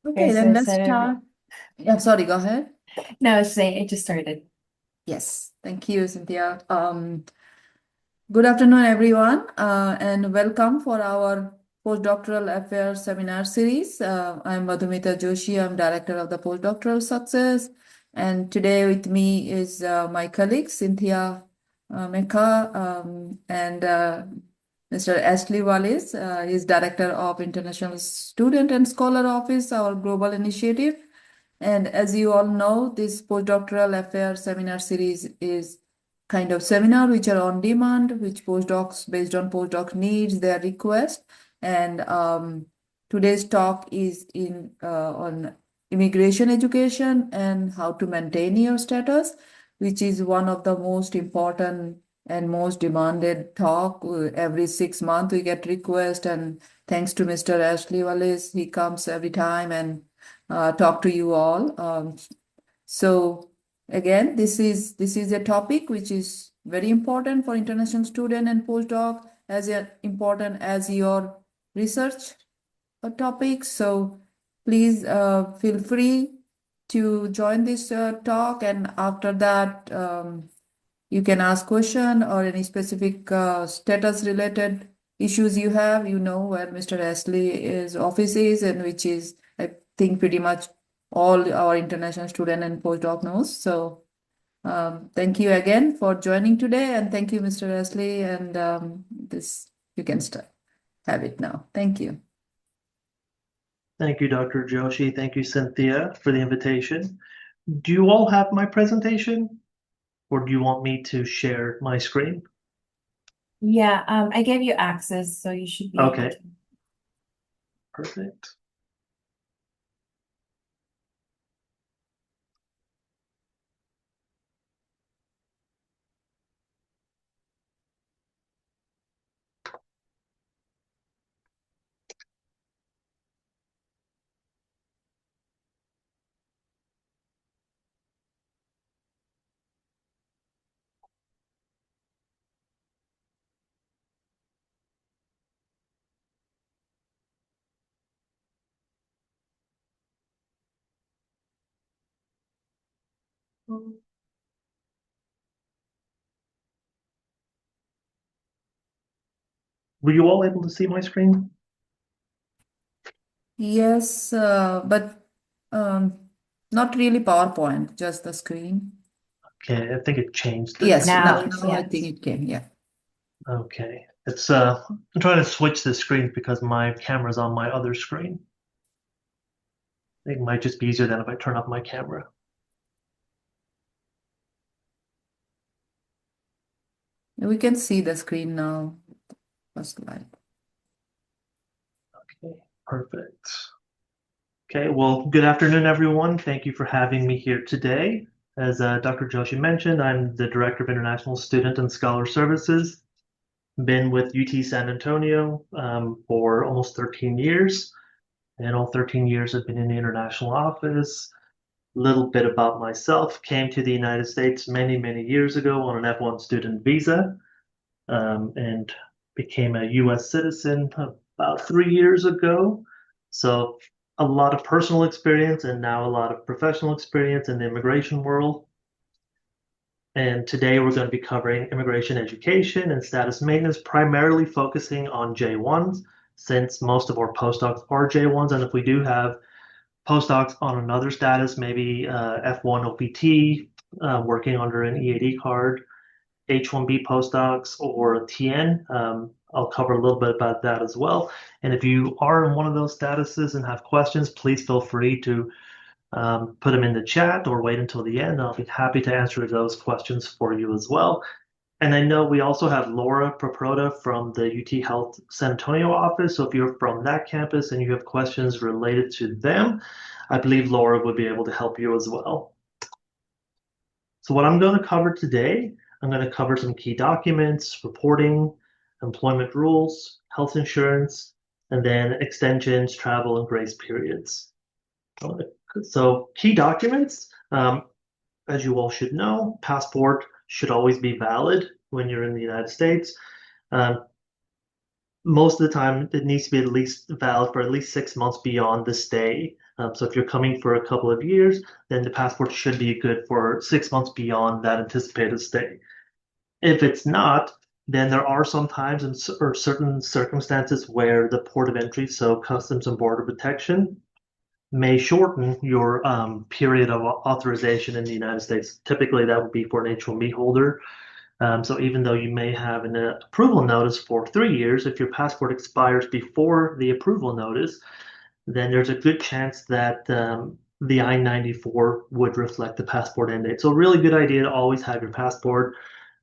Okay, then let's start. Yeah, sorry, go ahead. No, say it just started. Yes, thank you, Cynthia. Good afternoon, everyone, and welcome for our Postdoctoral Affairs seminar series. I'm Madhumita Joshi. I'm Director of the Postdoctoral Success. And today with me is my colleague, Cynthia Mekha, and Mr. Ashley Wallace. He's Director of International Student and Scholar Office, our global initiative. And as you all know, this Postdoctoral Affairs seminar series is kind of seminar which are on demand, which postdocs, based on postdoc needs, their request. And today's talk is on immigration education and how to maintain your status, which is one of the most important and most demanded talk. Every 6 months we get request, and thanks to Mr. Ashley Wallace, he comes every time and talk to you all. So again, this is a topic which is very important for international student and postdoc, as important as your research topic. So please feel free to join this talk, and after that you can ask question or any specific status related issues you have. You know where Mr. Ashley's office is, and which is, I think, pretty much all our international student and postdoc knows. So thank you again for joining today, and thank you, Mr. Ashley. And this you can start have it now. Thank you. Thank you, Dr. Joshi. Thank you, Cynthia, for the invitation. Do you all have my presentation, or do you want me to share my screen? Yeah, I gave you access, so you should be able Okay. to. Perfect. Were you all able to see my screen? Yes, but not really PowerPoint, just the screen. Okay, I think it changed. Yes, Now, now I think it came. Yeah. Okay. It's I'm trying to switch the screens because my camera's on my other screen. I think it might just be easier than if I turn off my camera. We can see the screen now. First slide. Okay, perfect. Okay, well, good afternoon, everyone. Thank you for having me here today. As Dr. Joshi mentioned, I'm the Director of International Student and Scholar Services. Been with UT San Antonio for almost 13 years. And all 13 years I've been in the international office. A little bit about myself. Came to the United States many, many years ago on an F1 student visa and became a US citizen about 3 years ago. So a lot of personal experience and now a lot of professional experience in the immigration world. And today we're going to be covering immigration education and status maintenance, primarily focusing on J1s, since most of our postdocs are J1s. And if we do have postdocs on another status, maybe F1 OPT, working under an EAD card, H1B postdocs, or TN, I'll cover a little bit about that as well. And if you are in one of those statuses and have questions, please feel free to put them in the chat or wait until the end. I'll be happy to answer those questions for you as well. And I know we also have Laura Proprota from the UT Health San Antonio office. So if you're from that campus and you have questions related to them, I believe Laura would be able to help you as well. So what I'm going to cover today, I'm going to cover some key documents, reporting, employment rules, health insurance, and then extensions, travel, and grace periods. So key documents, as you all should know, passport should always be valid when you're in the United States. Most of the time, it needs to be at least valid for at least 6 months beyond the stay So if you're coming for a couple of years, then the passport should be good for 6 months beyond that anticipated stay. If it's not, then there are some times or certain circumstances where the port of entry, so Customs and Border Protection, may shorten your period of authorization in the United States. Typically, that would be for an H-1B holder. So even though you may have an approval notice for 3 years, if your passport expires before the approval notice, then there's a good chance that the I-94 would reflect the passport end date. So a really good idea to always have your passport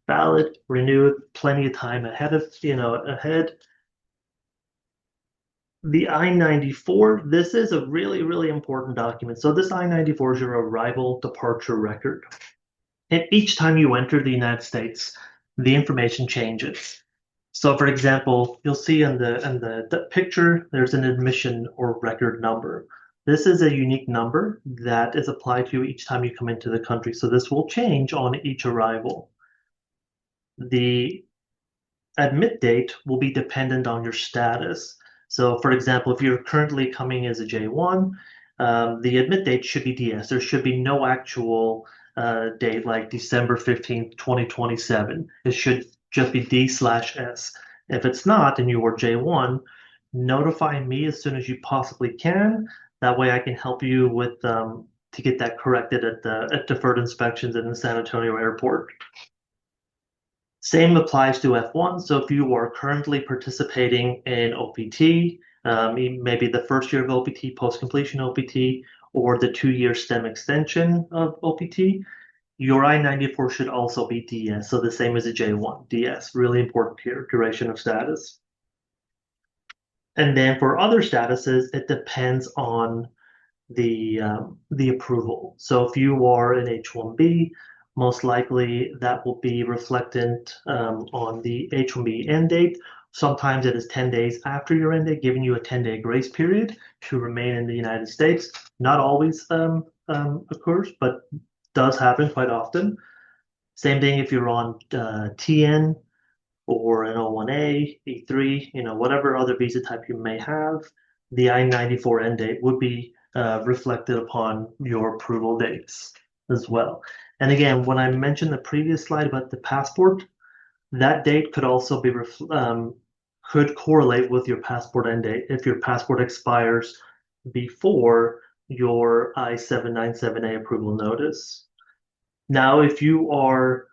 valid, renew it, plenty of time ahead. The I-94, this is a really, really important document. So this I-94 is your arrival departure record. And each time you enter the United States, the information changes. So for example, you'll see in the picture, there's an admission or record number. This is a unique number that is applied to you each time you come into the country. So this will change on each arrival. The admit date will be dependent on your status. So for example, if you're currently coming as a J1, the admit date should be DS. There should be no actual date like December 15th, 2027. It should just be D/S. If it's not and you are J1, notify me as soon as you possibly can. That way I can help you with to get that corrected at deferred inspections in the San Antonio airport. Same applies to F1. So if you are currently participating in OPT, maybe the first year of OPT, post-completion OPT, or the 2-year STEM extension of OPT, your I-94 should also be DS. So the same as a J1, DS. Really important here, duration of status. And then for other statuses, it depends on the approval. So if you are an H-1B, most likely that will be reflected on the H-1B end date. Sometimes it is 10 days after your end date, giving you a 10-day grace period to remain in the United States. Not always occurs, but does happen quite often. Same thing if you're on TN or an O1A, E3, whatever other visa type you may have, the I-94 end date would be reflected upon your approval dates as well. And again, when I mentioned the previous slide about the passport, that date could also be could correlate with your passport end date if your passport expires before your I-797A approval notice. Now, if you are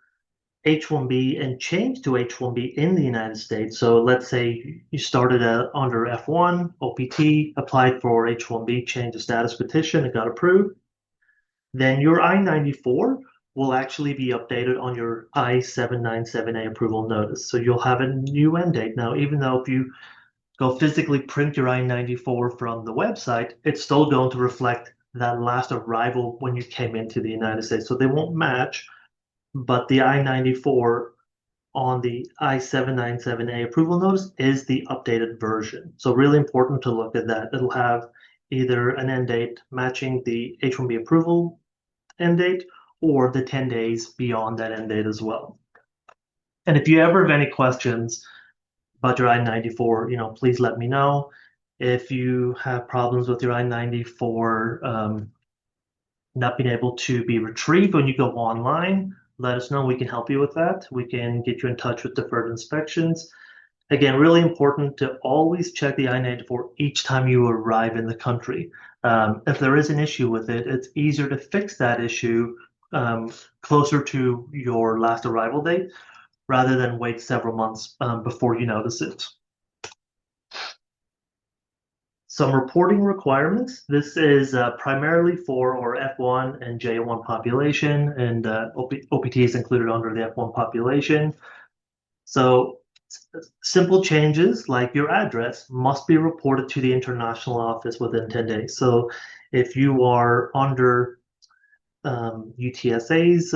H-1B and change to H-1B in the United States. So let's say you started under F1, OPT, applied for H-1B, change of status petition, and got approved. Then your I-94 will actually be updated on your I-797A approval notice. So you'll have a new end date. Now, even though if you go physically print your I-94 from the website, it's still going to reflect that last arrival when you came into the United States. So they won't match. But the I-94 on the I-797A approval notice is the updated version. So really important to look at that. It'll have either an end date matching the H-1B approval end date or the 10 days beyond that end date as well. And if you ever have any questions about your I-94, please let me know. If you have problems with your I-94 not being able to be retrieved when you go online, let us know. We can help you with that. We can get you in touch with deferred inspections. Again, really important to always check the I-94 each time you arrive in the country. If there is an issue with it, it's easier to fix that issue closer to your last arrival date rather than wait several months before you notice it. Some reporting requirements. This is primarily for our F1 and J1 population, and OPT is included under the F1 population. So simple changes like your address must be reported to the international office within 10 days. So if you are under UTSA's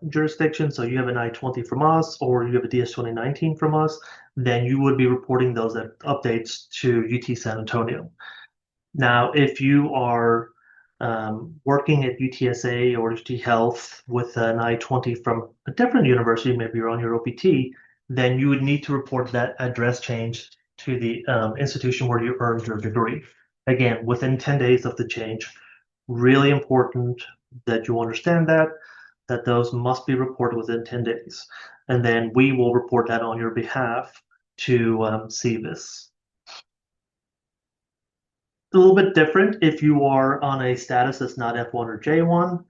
jurisdiction, so you have an I-20 from us or you have a DS-2019 from us, then you would be reporting those updates to UT San Antonio. Now, if you are working at UTSA or UT Health with an I-20 from a different university, maybe you're on your OPT, then you would need to report that address change to the institution where you earned your degree. Again, within 10 days of the change, Really important that you understand that those must be reported within 10 days. And then we will report that on your behalf to CVIS. A little bit different if you are on a status that's not F1 or J1.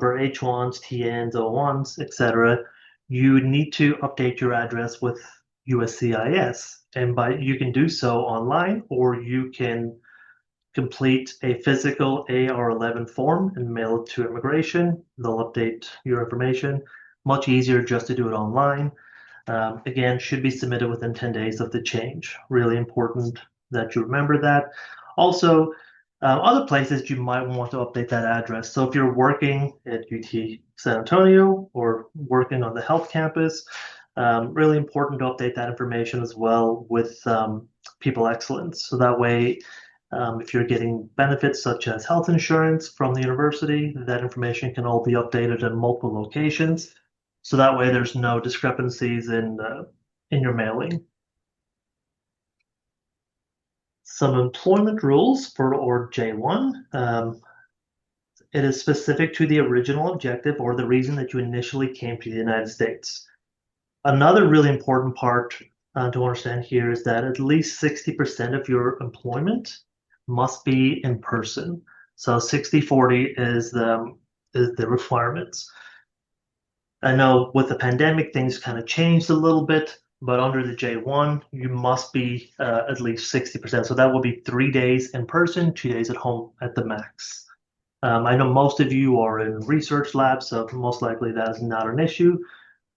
For H1s, TNs, O1s, etc., you need to update your address with USCIS. And you can do so online, or you can complete a physical AR11 form and mail it to immigration. They'll update your information. Much easier just to do it online. Again, should be submitted within 10 days of the change. Really important that you remember that. Also, other places you might want to update that address. So if you're working at UT San Antonio or working on the health campus, really important to update that information as well with People Excellence. So that way, if you're getting benefits such as health insurance from the university, that information can all be updated in multiple locations. So that way there's no discrepancies in your mailing. Some employment rules for ORG J1. It is specific to the original objective or the reason that you initially came to the United States. Another really important part to understand here is that at least 60% of your employment must be in person. So 60-40 is the requirements. I know with the pandemic, things kind of changed a little bit, but under the J1, you must be at least 60%. So that will be 3 days in person, 2 days at home at the max. I know most of you are in research labs, so most likely that is not an issue.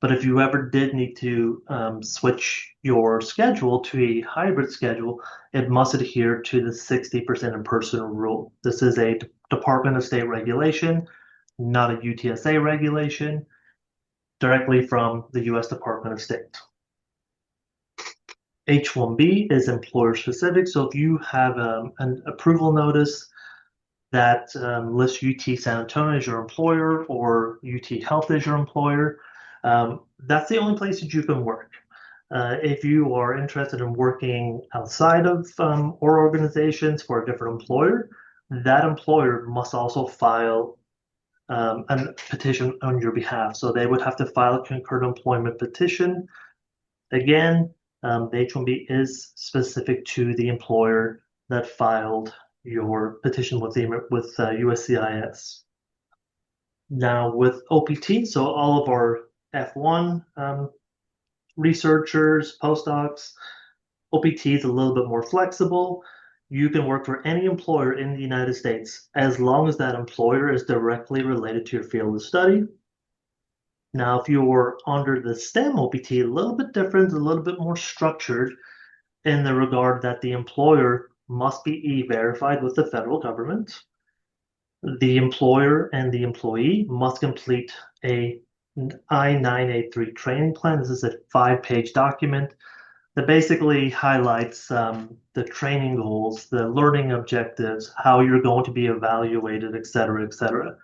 But if you ever did need to switch your schedule to a hybrid schedule, it must adhere to the 60% in person rule. This is a Department of State regulation, not a UTSA regulation, directly from the US Department of State. H-1B is employer specific. So if you have an approval notice that lists UT San Antonio as your employer or UT Health as your employer, that's the only place that you can work. If you are interested in working outside of our organizations for a different employer, that employer must also file a petition on your behalf. So they would have to file a concurrent employment petition. Again, the H-1B is specific to the employer that filed your petition with USCIS. Now with OPT, so all of our F1 researchers, postdocs, OPT is a little bit more flexible. You can work for any employer in the United States as long as that employer is directly related to your field of study. Now, if you're under the STEM OPT, a little bit different, a little bit more structured in the regard that the employer must be e-verified with the federal government. The employer and the employee must complete a I-983 training plan. This is a 5-page document that basically highlights the training goals, the learning objectives, how you're going to be evaluated, et cetera, et cetera.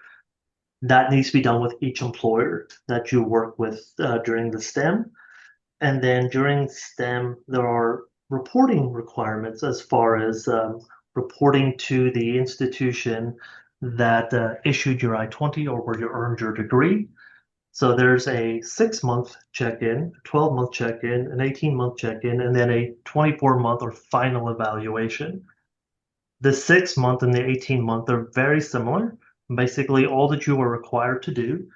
That needs to be done with each employer that you work with during the STEM. And then during STEM, there are reporting requirements as far as reporting to the institution that issued your I-20 or where you earned your degree. So there's a 6-month check-in, a 12-month check-in, an 18-month check-in, and then a 24-month or final evaluation. The 6-month and the 18-month are very similar. Basically, all that you are required to do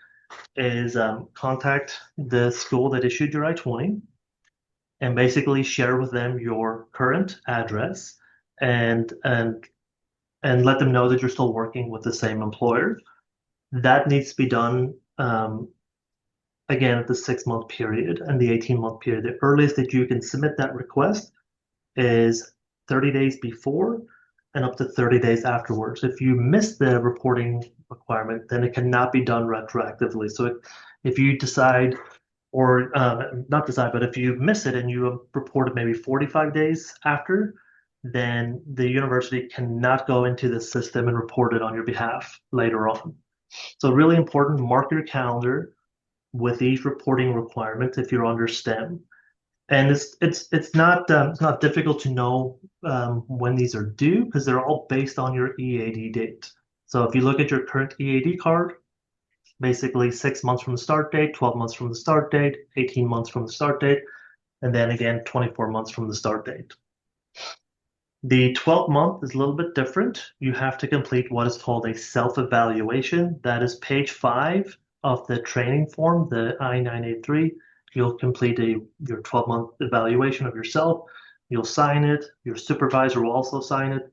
is contact the school that issued your I-20 and basically share with them your current address and let them know that you're still working with the same employer. That needs to be done again at the 6-month period and the 18-month period. The earliest that you can submit that request is 30 days before and up to 30 days afterwards. If you miss the reporting requirement, then it cannot be done retroactively. So if you decide, or not decide, but if you miss it and you report it maybe 45 days after, then the university cannot go into the system and report it on your behalf later on. So really important, mark your calendar with these reporting requirements if you're under STEM. And it's not difficult to know when these are due because they're all based on your EAD date. So if you look at your current EAD card, basically 6 months from the start date, 12 months from the start date, 18 months from the start date, and then again 24 months from the start date. The 12th month is a little bit different. You have to complete what is called a self-evaluation. That is page 5 of the training form, the I-983. You'll complete your 12-month evaluation of yourself. You'll sign it. Your supervisor will also sign it.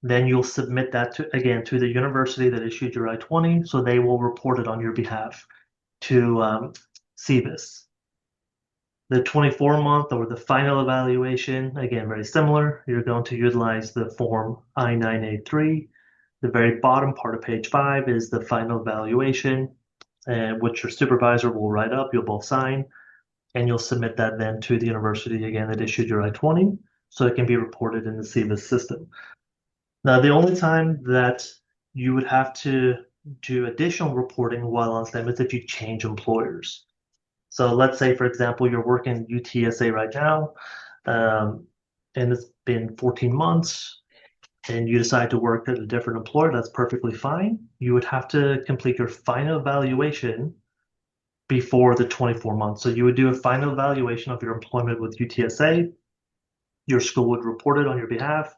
Then you'll submit that to the university that issued your I-20, so they will report it on your behalf to CBIS. The 24-month or the final evaluation, again, very similar. You're going to utilize the form I-983. The very bottom part of page 5 is the final evaluation, which your supervisor will write up. You'll both sign, and you'll submit that then to the university again that issued your I-20, so it can be reported in the CBIS system. Now, the only time that you would have to do additional reporting while on STEM is if you change employers. So let's say, for example, you're working UTSA right now, and it's been 14 months, and you decide to work at a different employer. That's perfectly fine. You would have to complete your final evaluation before the 24 months. So you would do a final evaluation of your employment with UTSA. Your school would report it on your behalf,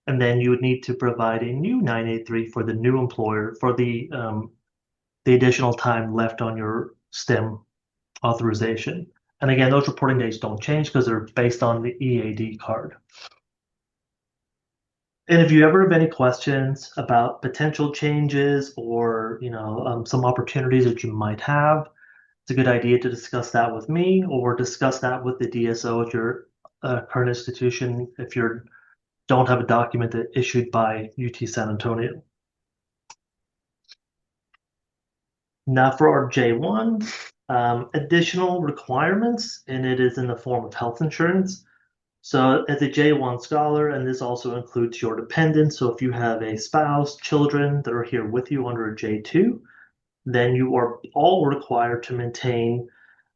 and then you would need to provide a new 983 for the new employer for the additional time left on your STEM authorization. And again, those reporting dates don't change because they're based on the EAD card. And if you ever have any questions about potential changes or some opportunities that you might have, it's a good idea to discuss that with me or discuss that with the DSO at your current institution if you don't have a document that issued by UT San Antonio. Now for our J1, additional requirements, and it is in the form of health insurance. So as a J1 scholar, and this also includes your dependents, so if you have a spouse, children that are here with you under a J2, then you are all required to maintain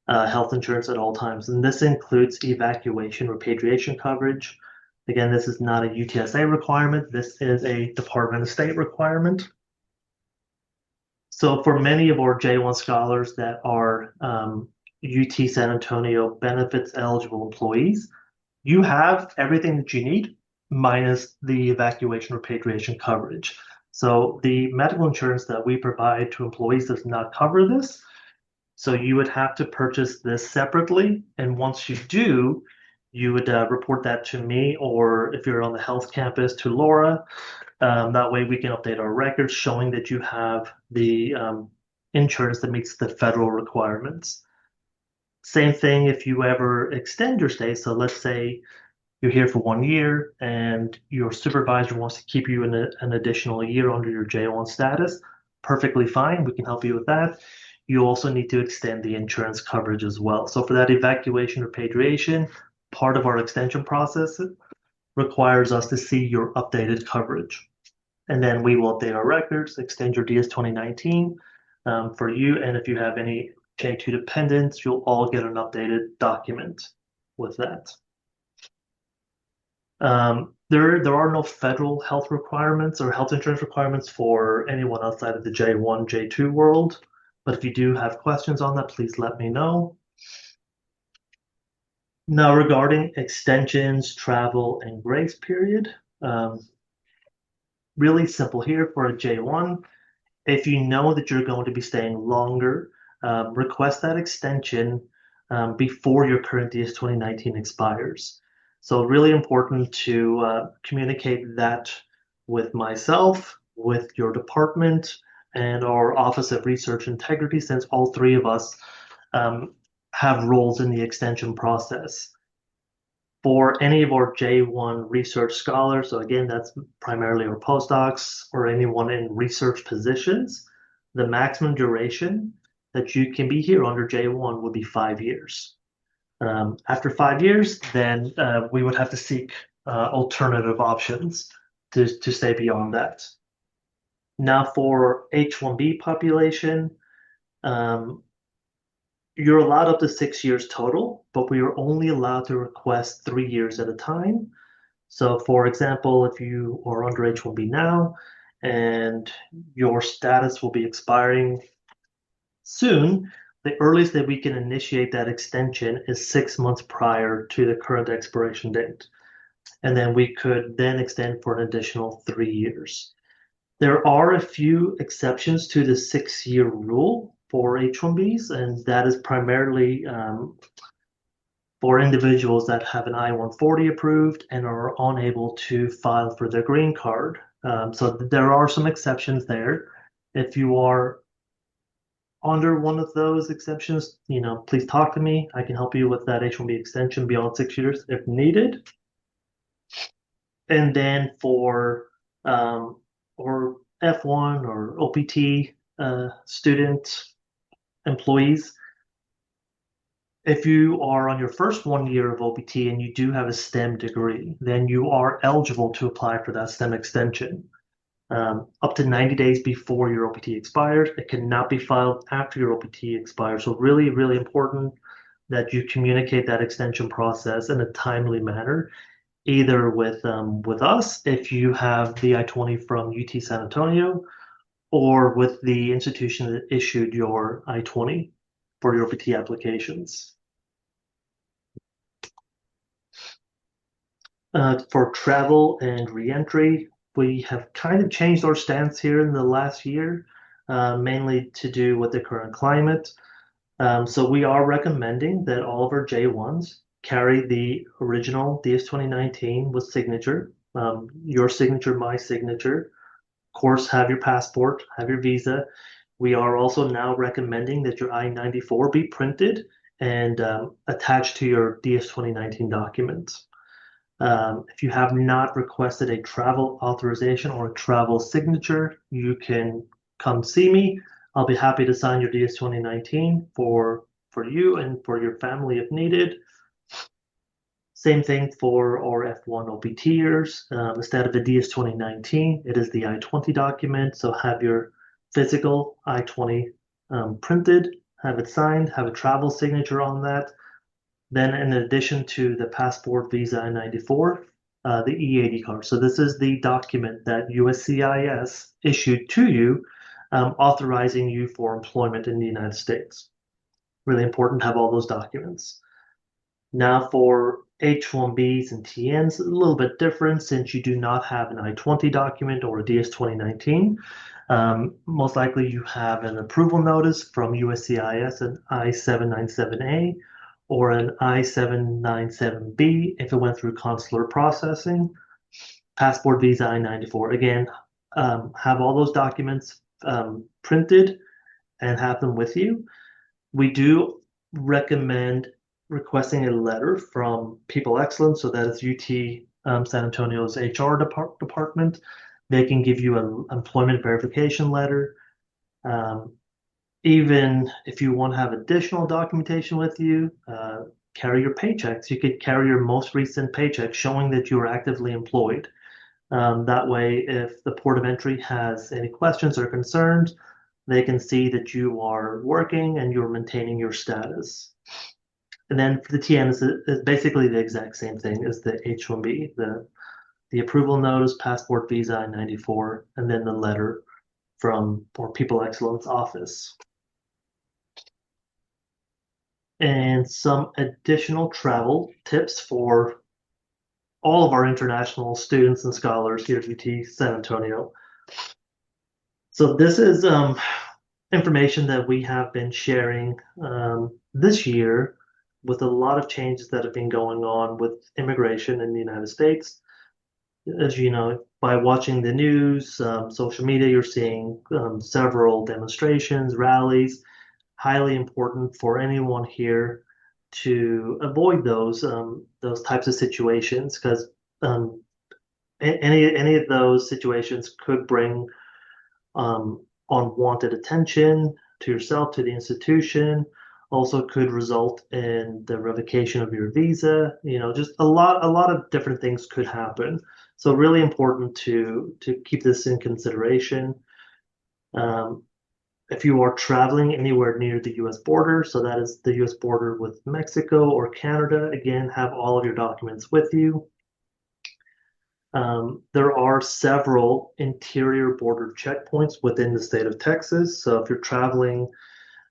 health insurance at all times. And this includes evacuation repatriation coverage. Again, this is not a UTSA requirement. This is a Department of State requirement. So for many of our J1 scholars that are UT San Antonio benefits eligible employees, you have everything that you need minus the evacuation repatriation coverage. So the medical insurance that we provide to employees does not cover this. So you would have to purchase this separately. And once you do, you would report that to me, or if you're on the health campus, to Laura. That way we can update our records showing that you have the insurance that meets the federal requirements. Same thing if you ever extend your stay. So let's say you're here for 1 year and your supervisor wants to keep you in an additional year under your J1 status. Perfectly fine. We can help you with that. You also need to extend the insurance coverage as well. So for that evacuation repatriation, part of our extension process requires us to see your updated coverage. And then we will update our records, extend your DS 2019 for you. And if you have any J2 dependents, you'll all get an updated document with that. There are no federal health requirements or health insurance requirements for anyone outside of the J1, J2 world. But if you do have questions on that, please let me know. Now, regarding extensions, travel, and grace period, really simple here for a J1. If you know that you're going to be staying longer, request that extension before your current DS 2019 expires. So really important to communicate that with myself, with your department, and our Office of Research Integrity, since all three of us have roles in the extension process. For any of our J1 research scholars, so again, that's primarily our postdocs or anyone in research positions, the maximum duration that you can be here under J1 would be 5 years. After 5 years, then we would have to seek alternative options to stay beyond that. Now for H1B population, you're allowed up to 6 years total, but we are only allowed to request 3 years at a time. So for example, if you are under H1B now and your status will be expiring soon, the earliest that we can initiate that extension is 6 months prior to the current expiration date. And then we could then extend for an additional 3 years. There are a few exceptions to the 6-year rule for H-1Bs, and that is primarily for individuals that have an I-140 approved and are unable to file for their green card. So there are some exceptions there. If you are under one of those exceptions, please talk to me. I can help you with that H-1B extension beyond 6 years if needed. And then for or F1 or OPT student employees, if you are on your first 1 year of OPT and you do have a STEM degree, then you are eligible to apply for that STEM extension. Up to 90 days before your OPT expires. It cannot be filed after your OPT expires. So really, really important that you communicate that extension process in a timely manner, either with us if you have the I-20 from UT San Antonio, or with the institution that issued your I-20 for your OPT applications. For travel and reentry, we have kind of changed our stance here in the last year, mainly to do with the current climate. So we are recommending that all of our J1s carry the original DS-2019 with signature, your signature, my signature. Of course, have your passport, have your visa. We are also now recommending that your I-94 be printed and attached to your DS-2019 documents. If you have not requested a travel authorization or a travel signature, you can come see me. I'll be happy to sign your DS-2019 for you and for your family if needed. Same thing for our F1 OPTers. Instead of a DS-2019, it is the I-20 document. So have your physical I-20 printed, have it signed, have a travel signature on that. Then in addition to the passport, visa, and 94, the E-80 card. So this is the document that USCIS issued to you, authorizing you for employment in the United States. Really important to have all those documents. Now for H-1Bs and TNs, a little bit different since you do not have an I-20 document or a DS-2019. Most likely you have an approval notice from USCIS, an I-797A, or an I-797B if it went through consular processing, passport, visa, I-94. Again, have all those documents printed and have them with you. We do recommend requesting a letter from People Excellence, so that is UT San Antonio's HR department. They can give you an employment verification letter. Even if you want to have additional documentation with you, carry your paychecks. You could carry your most recent paycheck showing that you are actively employed. That way, if the port of entry has any questions or concerns, they can see that you are working and you're maintaining your status. And then for the TN, it's basically the exact same thing as the H-1B, the approval notice, passport, visa, I-94, and then the letter from our People Excellence office. And some additional travel tips for all of our international students and scholars here at UT San Antonio. So this is information that we have been sharing this year with a lot of changes that have been going on with immigration in the United States. As you know, by watching the news, social media, you're seeing several demonstrations, rallies. Highly important for anyone here to avoid those types of situations, because any of those situations could bring unwanted attention to yourself, to the institution. Also could result in the revocation of your visa. Just a lot of different things could happen. So really important to keep this in consideration. If you are traveling anywhere near the US border, so that is the US border with Mexico or Canada, again, have all of your documents with you. There are several interior border checkpoints within the state of Texas. So if you're traveling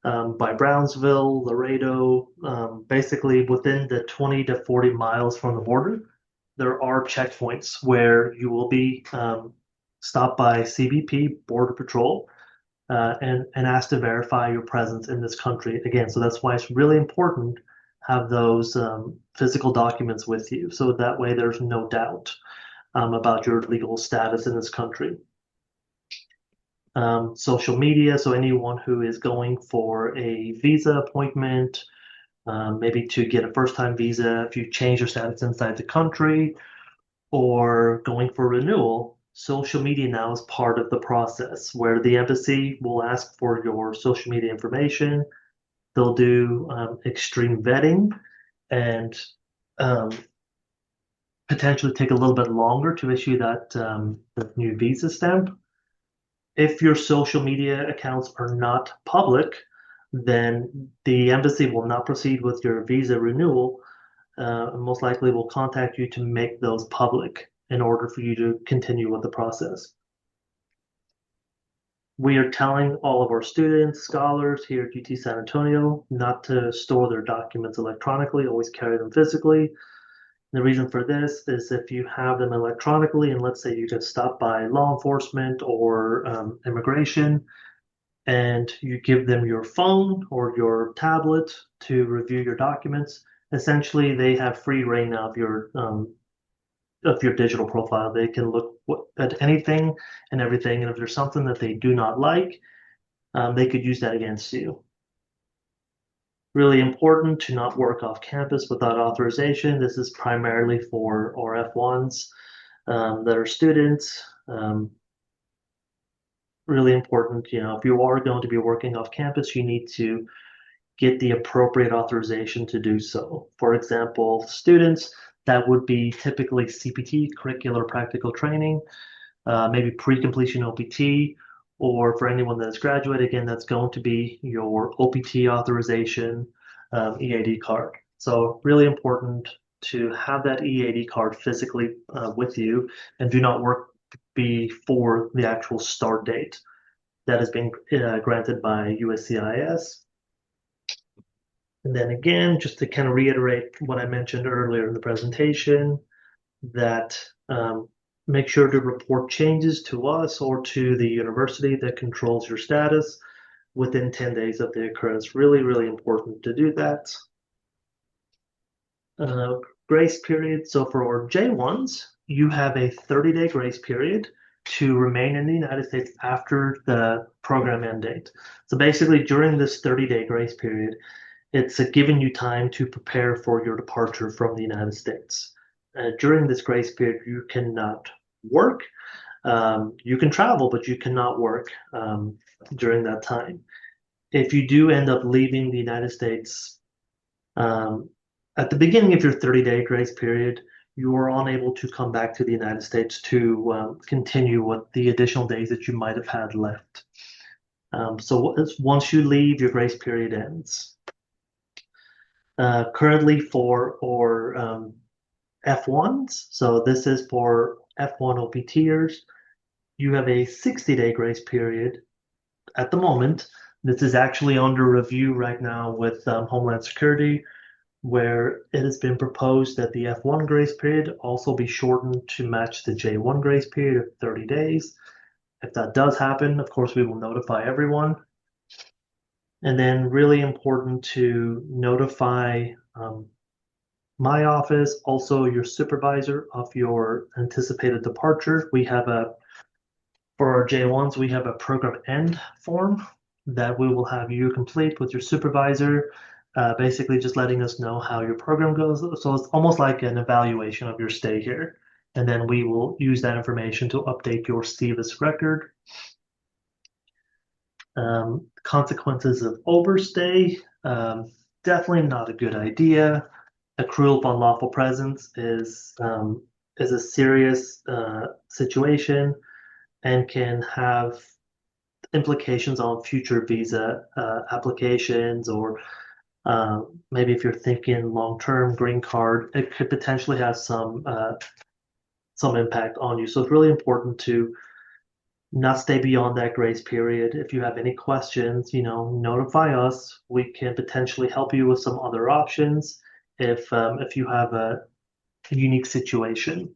by Brownsville, Laredo, basically within the 20 to 40 miles from the border, there are checkpoints where you will be stopped by CBP, Border Patrol, and asked to verify your presence in this country again. So that's why it's really important to have those physical documents with you. So that way there's no doubt about your legal status in this country. Social media, so anyone who is going for a visa appointment, maybe to get a first-time visa if you change your status inside the country, or going for renewal, social media now is part of the process where the embassy will ask for your social media information. They'll do extreme vetting and um, potentially take a little bit longer to issue that new visa stamp. If your social media accounts are not public, then the embassy will not proceed with your visa renewal. Most likely will contact you to make those public in order for you to continue with the process. We are telling all of our students, scholars here at UT San Antonio not to store their documents electronically, always carry them physically. The reason for this is if you have them electronically, and let's say you get stopped by law enforcement or immigration, and you give them your phone or your tablet to review your documents, essentially they have free reign now of your digital profile. They can look at anything and everything, and if there's something that they do not like, they could use that against you. Really important to not work off campus without authorization. This is primarily for our F1s that are students. Really important, if you are going to be working off campus, you need to get the appropriate authorization to do so. For example, students, that would be typically CPT, curricular practical training, maybe pre-completion OPT, or for anyone that is graduate, again, that's going to be your OPT authorization EAD card. So really important to have that EAD card physically with you and do not work before the actual start date that has been granted by USCIS. And then again, just to kind of reiterate what I mentioned earlier in the presentation, that make sure to report changes to us or to the university that controls your status within 10 days of the occurrence. Really, really important to do that. Grace period. So for our J1s, you have a 30-day grace period to remain in the United States after the program end date. So basically, during this 30-day grace period, it's giving you time to prepare for your departure from the United States. During this grace period, you cannot work. You can travel, but you cannot work during that time. If you do end up leaving the United States at the beginning of your 30-day grace period, you are unable to come back to the United States to continue with the additional days that you might have had left. So once you leave, your grace period ends. Currently for our F1s, so this is for F1 OPTers, you have a 60-day grace period at the moment. This is actually under review right now with Homeland Security, where it has been proposed that the F1 grace period also be shortened to match the J1 grace period of 30 days. If that does happen, of course, we will notify everyone. And then really important to notify my office, also your supervisor of your anticipated departure. For our J1s, we have a program end form that we will have you complete with your supervisor, basically just letting us know how your program goes. So it's almost like an evaluation of your stay here. And then we will use that information to update your STIVIS record. Consequences of overstay, definitely not a good idea. Accrual of unlawful presence is a serious situation and can have implications on future visa applications, or maybe if you're thinking long-term green card, it could potentially have some some impact on you. So it's really important to not stay beyond that grace period. If you have any questions, notify us. We can potentially help you with some other options if you have a unique situation.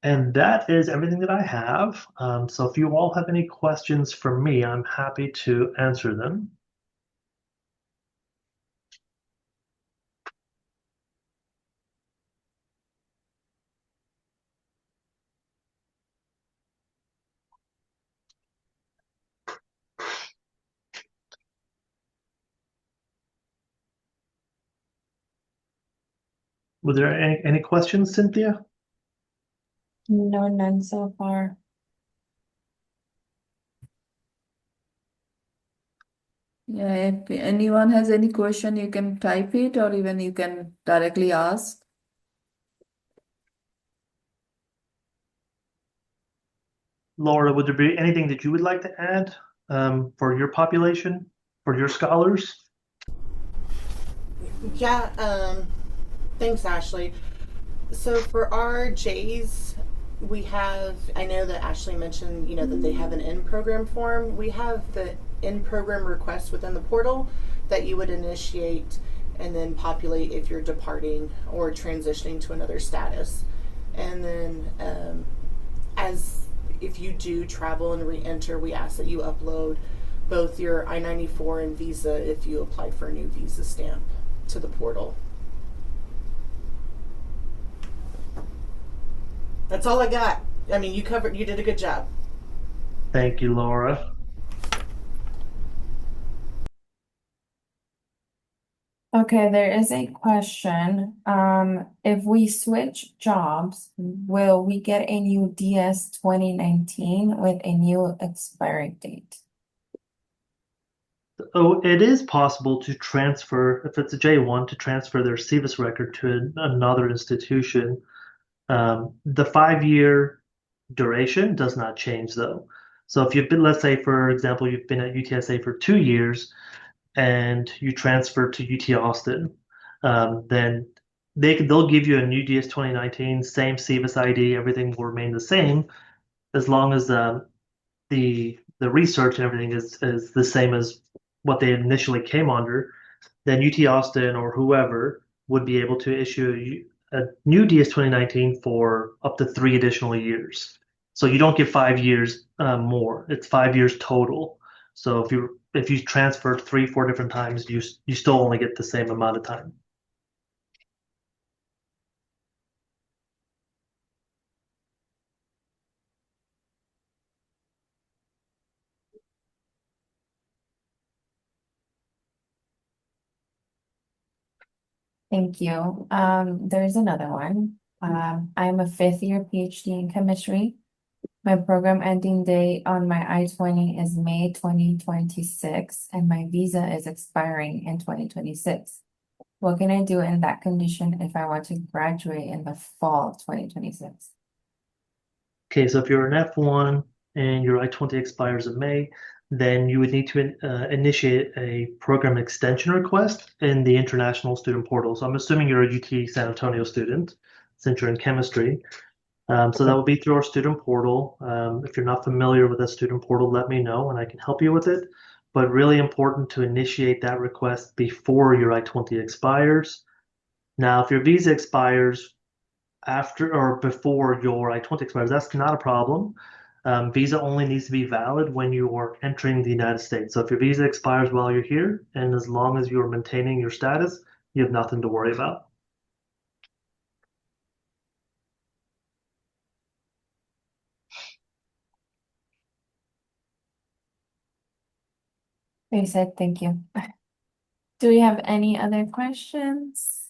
And that is everything that I have. So if you all have any questions for me, I'm happy to answer them. Were there any questions, Cynthia? No, none so far. Yeah, if anyone has any question, you can type it or even you can directly ask. Laura, would there be anything that you would like to add for your population, for your scholars? Yeah, thanks, Ashley. So for our J's, we have, I know that Ashley mentioned, that they have an in-program form. We have the in-program request within the portal that you would initiate and then populate if you're departing or transitioning to another status. And then as if you do travel and re-enter, we ask that you upload both your I-94 and visa if you applied for a new visa stamp to the portal. That's all I got. I mean, you did a good job. Thank you, Laura. Okay, there is a question. If we switch jobs, will we get a new DS 2019 with a new expiring date? Oh, it is possible to transfer, if it's a J1, to transfer their CVIS record to another institution. The 5-year duration does not change though. So if you've been, let's say, for example, you've been at UTSA for 2 years and you transfer to UT Austin, then they'll give you a new DS 2019, same CVIS ID, everything will remain the same as long as the research and everything is the same as what they initially came under. Then UT Austin or whoever would be able to issue a new DS 2019 for up to 3 additional years. So you don't get 5 years more. It's 5 years total. So if you transferred 3, 4 different times, you still only get the same amount of time. Thank you. There's another one. I'm a 5th-year PhD in chemistry. My program ending date on my I-20 is May 2026, and my visa is expiring in 2026. What can I do in that condition if I want to graduate in the fall of 2026? Okay, so if you're an F1 and your I-20 expires in May, then you would need to initiate a program extension request in the International Student Portal. So I'm assuming you're a UT San Antonio student since you're in chemistry. So that will be through our student portal. If you're not familiar with the student portal, let me know and I can help you with it. But really important to initiate that request before your I-20 expires. Now, if your visa expires after or before your I-20 expires, that's not a problem. Visa only needs to be valid when you are entering the United States. So if your visa expires while you're here, and as long as you're maintaining your status, you have nothing to worry about. They said thank you. Do we have any other questions?